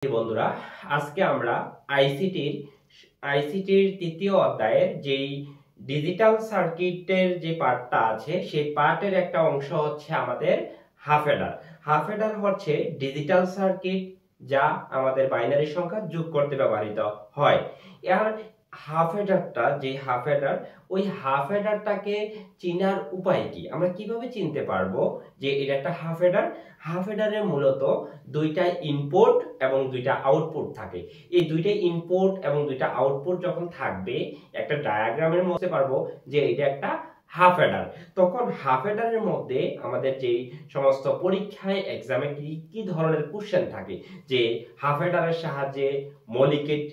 বন্ধুরা, আজকে আমরা আইসিটির তৃতীয় অধ্যায়ের যেই ডিজিটাল সার্কিটের যে পার্টটা আছে সেই পার্টের একটা অংশ হচ্ছে আমাদের হাফ অ্যাডার। হাফ অ্যাডার হচ্ছে ডিজিটাল সার্কিট যা আমাদের বাইনারি সংখ্যা যোগ করতে ব্যবহৃত হয়। এর হাফ অ্যাডার ওই হাফ অ্যাডারটাকে চিনার উপায় কি, আমরা কিভাবে চিনতে পারবো যে এটা একটা হাফ অ্যাডার? হাফ অ্যাডারে মূলত দুইটা ইনপুট এবং দুইটা আউটপুট থাকে। এই দুইটা ইনপুট এবং দুইটা আউটপুট যখন থাকবে একটা ডায়াগ্রামের মধ্যে পারবো যে এটা একটা হাফ অ্যাডার। তখন হাফ অ্যাডারের মধ্যে আমাদের যে সমস্ত পরীক্ষায় এক্সামে কি ধরনের কোশ্চেন থাকে, যে হাফ অ্যাডারের সাহায্যে মৌলিক গেট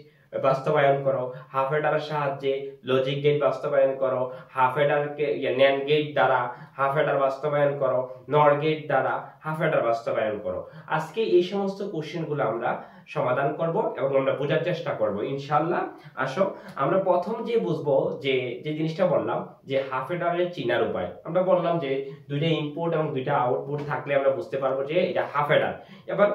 বাস্তবায়ন করো, হাফ অ্যাডারের সাহায্যে লজিক গেট বাস্তবায়ন করো, হাফ অ্যাডারকে ন্যান্ড গেট দ্বারা হাফ অ্যাডার বাস্তবায়ন করো, নর গেট দ্বারা হাফ অ্যাডার বাস্তবায়ন করো। আজকে এই সমস্ত কোশ্চেনগুলো আমরা সমাধান করব এবং আমরা বোঝার চেষ্টা করব ইনশাআল্লাহ। আসো আমরা প্রথম যে বুঝবো যে জিনিসটা বললাম যে হাফ অ্যাডারের চিনার উপায়। আমরা বললাম যে দুইটা ইনপুট এবং দুইটা আউটপুট থাকলে আমরা বুঝতে পারবো যে এটা হাফ অ্যাডার। এবার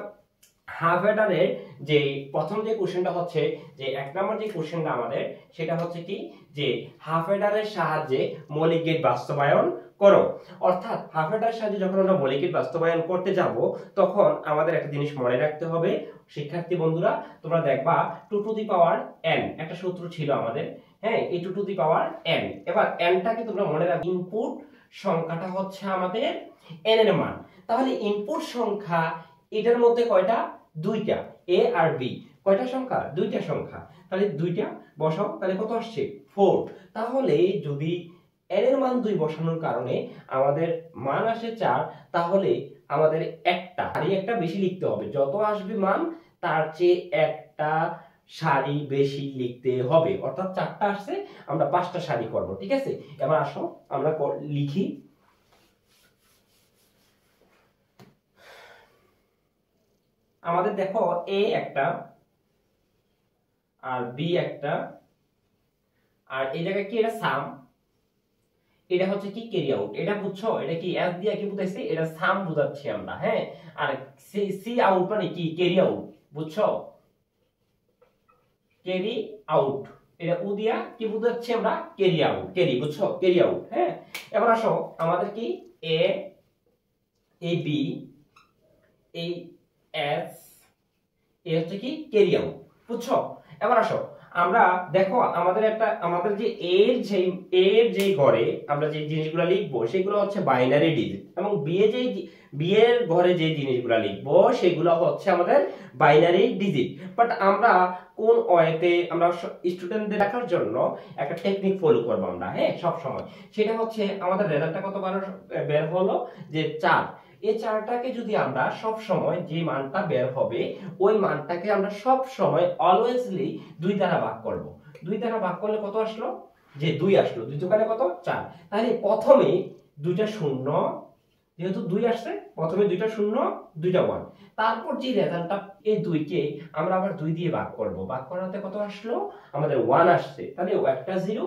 হাফ অ্যাডারের যে প্রথম যে কোশ্চেনটা হচ্ছে যে এক নম্বর যে কোশ্চেনটা আমাদের সেটা হচ্ছে কি, যে হাফ অ্যাডারের সাহায্যে মৌলিক গেট বাস্তবায়ন করো। অর্থাৎ হাফ অ্যাডারের সাহায্যে যখন আমরা মৌলিক গেট বাস্তবায়ন করতে যাব তখন আমাদের একটা জিনিস মনে রাখতে হবে শিক্ষার্থী বন্ধুরা, তোমরা দেখবা 2 টু দি পাওয়ার n একটা সূত্র ছিল আমাদের। হ্যাঁ, এই 2 টু দি পাওয়ার n। এবার nটাকে তোমরা মনে রাখবে, ইনপুট সংখ্যাটা হচ্ছে আমাদের n এর মান। তাহলে ইনপুট সংখ্যা এটার মধ্যে কয়টা? দুইটা। এ আর বি কয়টা সংখ্যা? দুইটা সংখ্যা। তাহলে দুইটা বসাও, তাহলে কত আসছে? 4। তাহলে যদি n এর মান 2 বসানোর কারণে আমাদের মান আসে 4, তাহলে আমাদের একটা বেশি লিখতে হবে। যত আসবে মান তার চেয়ে একটা সারি বেশি লিখতে হবে। অর্থাৎ 4টা আসছে, আমরা 5টা সারি করব। ঠিক আছে, এবার আসো আমরা লিখি। আমাদের দেখো এ একটা আর বি একটা, আর এই জায়গায় কি, এটা সাম, এটা হচ্ছে কি ক্যারি আউট। এটা বুঝছো? এটা কি এস দিয়ে কি বুঝাইছে? এটা সাম বুঝাচ্ছি আমরা। হ্যাঁ, আর সি আউট মানে কি? Carry out. বুঝছো? ক্যারি আউট, এটা উ দিয়া কি বুঝাচ্ছি আমরা? Carry out, carry. বুঝছো? Carry out. হ্যাঁ, এবার আসো আমাদের কি এ, এই বি, এই এস, এই হচ্ছে কি ক্যারি আউট। বুঝছো? এবার আসো আমরা দেখো আমাদের যে এর যে ঘরে আমরা যে জিনিসগুলো লিখবো সেগুলো হচ্ছে বাইনারি ডিজিট, এবং বি এর ঘরে যে জিনিসগুলো লিখবো সেগুলো হচ্ছে আমাদের বাইনারি ডিজিট। বাট আমরা কোন ওয়েতে আমরা স্টুডেন্টদের রাখার জন্য একটা টেকনিক ফলো করবো আমরা, হ্যাঁ, সব সময়। সেটা হচ্ছে আমাদের রেজাল্টটা কত বের হলো যে 4। এই 4টাকে যদি আমরা সব সময় যে মানটা বের হবে ওই মানটাকে আমরা সব সময় অলওয়েজলি 2 দ্বারা ভাগ করব। 2 দ্বারা ভাগ করলে কত আসলো? যে 2 আসলো। 2 দোকানে কত? 4। তাহলে প্রথমে দুইটা শূন্য, যেহেতু 2 আসছে প্রথমে দুইটা শূন্য, দুইটা 1। তারপর যে রেজাল্টটা এই 2 কে আমরা আবার 2 দিয়ে ভাগ করব। ভাগ করাতে কত আসলো? আমাদের 1 আসছে। তাহলে একটা 0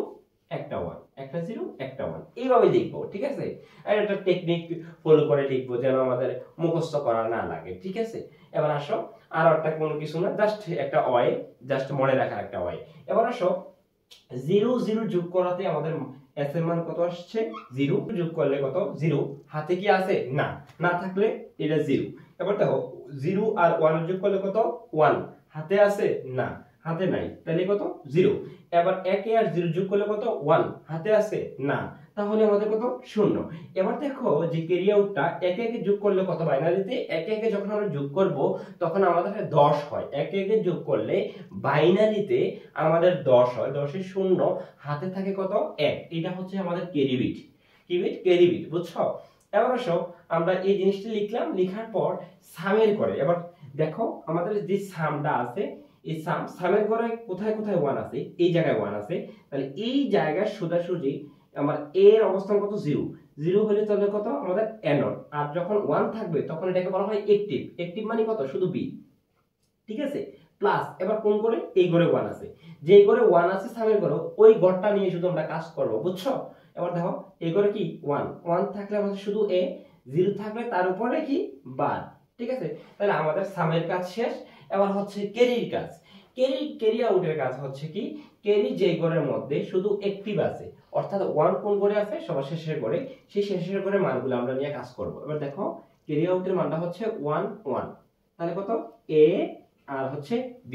একটা 1, একটা 0 একটা 1, এইভাবে লিখবো। ঠিক আছে, আর একটা টেকনিক ফলো করে লিখবো যেন আমাদের মুখস্থ করা না লাগে। ঠিক আছে, এবার আসো আর একটা কোনো কিছু না, জাস্ট একটা ওয়াই, জাস্ট মনে রাখার একটা ওয়াই। এবার আসো 0 0 যোগ করাতে আমাদের এস এর মান কত আসছে? 0 যোগ করলে কত? 0। হাতে কি আছে? না, না থাকলে এটা 0। এবার দেখো 0 আর 1 যোগ করলে কত? 1। হাতে আছে? না, হাতে নাই, তাহলে কত? 0। এবার 1 আর 0 যোগ করলে কত? 1। হাতে আছে? না, তাহলে আমাদের কত? 0। এবার দেখো যে ক্যারি আউটটা 1 1 যোগ করলে কত? বাইনারিতে 1 1 যখন আমরা যোগ করব তখন আমাদের 10 হয়। 1 1 যোগ করলে বাইনারিতে আমাদের 10 হয়। 10 এর 0, হাতে থাকে কত? 1। এটা হচ্ছে আমাদের ক্যারি বিট। কি বিট? Carry bit. বুঝছো? এবার আসো আমরা এই জিনিসটা লিখলাম, লেখার পর সামের করে। এবার দেখো আমাদের যে সামটা আছে, এই সামের ঘরে কোথায় কোথায় 1 আছে? এই জায়গায় 1 আছে। তাহলে এই জায়গায় সোজাসুজি আমার এর অবস্থান কত? 0। 0 হলে তাহলে কত? আমাদের অ্যানোড। আর যখন 1 থাকবে তখন এটাকে বলা হয় অ্যাক্টিভ। অ্যাক্টিভ মানে কত? শুধু বি। ঠিক আছে, প্লাস এবার কোন করে? এই ঘরে 1 আছে। যে ঘরে 1 আছে সামের ঘরে, ওই ঘরটা নিয়ে শুধু আমরা কাজ করব। বুঝছো? এবার দেখো এই ঘরে কি 1 থাকলে আমাদের শুধু এ, 0 থাকলে তার উপরে কি বাদ। ঠিক আছে, তাহলে আমাদের সামের কাজ শেষ। এবার হচ্ছে ক্যারির কাজ। ক্যারি আউটের কাজ হচ্ছে কি, ক্যারি যে ঘরের মধ্যে শুধু অ্যাক্টিভ আছে, অর্থাৎ 1 কোন ঘরে আছে, সবার শেষের ঘরে, সেই শেষের ঘরে মানগুলো আমরা নিয়ে কাজ করব। এবার দেখো ক্যারি আউটের মানটা হচ্ছে 1 1, তাহলে কত a আর হচ্ছে b।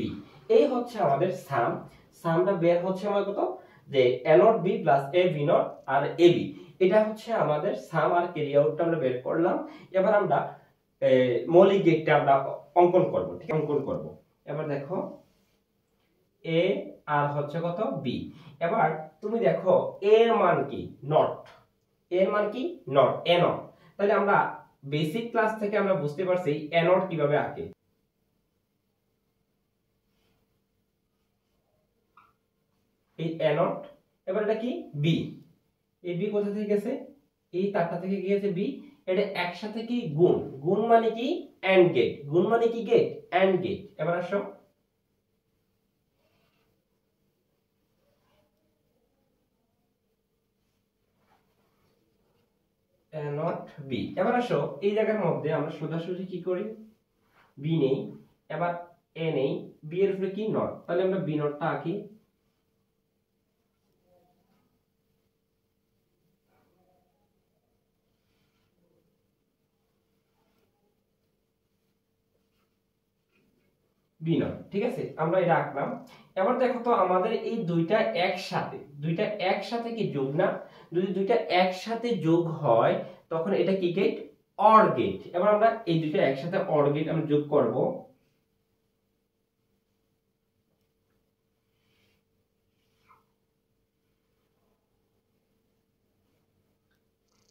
এই হচ্ছে আমাদের সামটা বের হচ্ছে আমার কত, যে a not b plus a b not আর a b। এটা হচ্ছে আমাদের সাম আর ক্যারি আউটটা আমরা বের করলাম। এবার আমরা মৌলিক গেটটা আমরা অঙ্কন করব, ঠিক অঙ্কন করব। এবার দেখো a আর হচ্ছে কত b। এবার তুমি দেখো a এর মান কি, নট। a এর মান কি, নট, a নট। তাহলে আমরা বেসিক ক্লাস থেকে আমরা বুঝতে পারছি a নট কিভাবে আঁকে। এই a নট, এবার এটা কি b, এই b কোথা থেকে গেছে, এই তারটা থেকে গিয়েছে b। এটা একসাথে কি গুণ, গুণ মানে কি এন্ড গেট, গুণ মানে কি গেট, এন্ড গেট। এবার আসো নট বি। এবার আসো এই জায়গার মধ্যে আমরা সোজাসুজি কি করি, বি নেই, এবার এ নেই, বি এর উপরে কি নট, তাহলে আমরা বি নটটা আঁকি। বি নট, ঠিক আছে, আমরা এটা আঁকলাম। এবার দেখো তো আমাদের এই দুইটা একসাথে কি যোগ না, যদি দুইটা একসাথে যোগ হয় তখন এটা কি গেট, অর গেট। এবার আমরা এই দুইটা একসাথে অর গেট আমরা যোগ করব।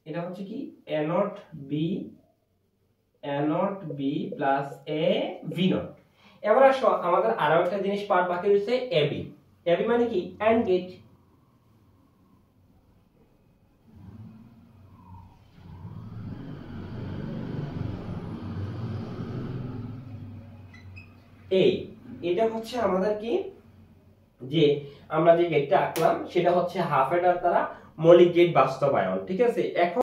এটা হচ্ছে কি a not b plus a v not. এবার আসো আমাদের আরো একটা জিনিস পার্ট বাকি রয়েছে ab। ab মানে কি এন্ড গেট। এটা হচ্ছে আমাদের কি, যে আমরা যে গেটটা আঁকলাম সেটা হচ্ছে হাফ এটার দ্বারা মৌলিক গেট বাস্তবায়ন, ঠিক আছে। এখন